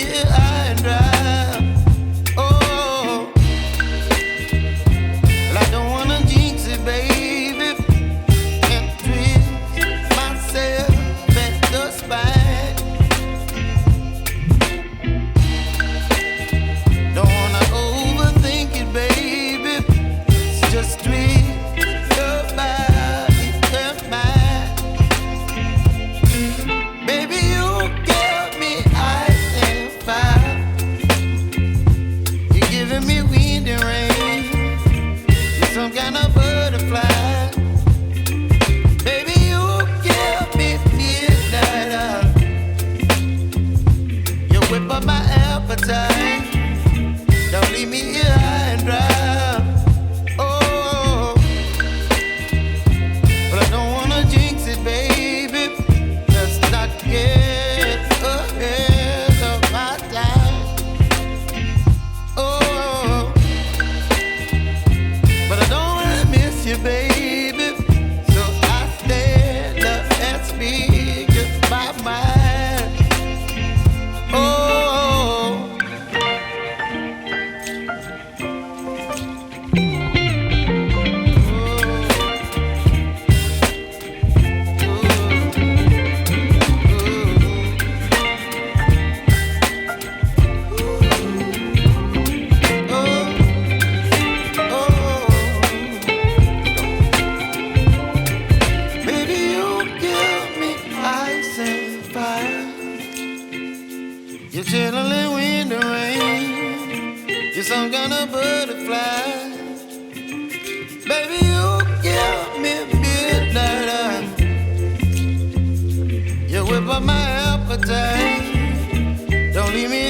here high and dry. Oh, well, I don't wanna jinx it, baby, and twist myself at the spine. Don't wanna overthink it, baby. It's just twist your body and mine. Baby, you give me ice and fire. You're giving me wind and rain. You're some kind of butterfly. Baby, you give me midnight. You whip up my appetite. Don't leave me here high and dry. Oh, but I don't wanna jinx it, baby. Let's not get ahead of my time. Oh, but I don't wanna miss you, baby. So I stand up and speak just my mind. Oh. Baby, you give me ice and fire. You're chilling wind and rain. You're some kind of butterfly. Baby, you give me midnight. You whip up my appetite. Don't leave me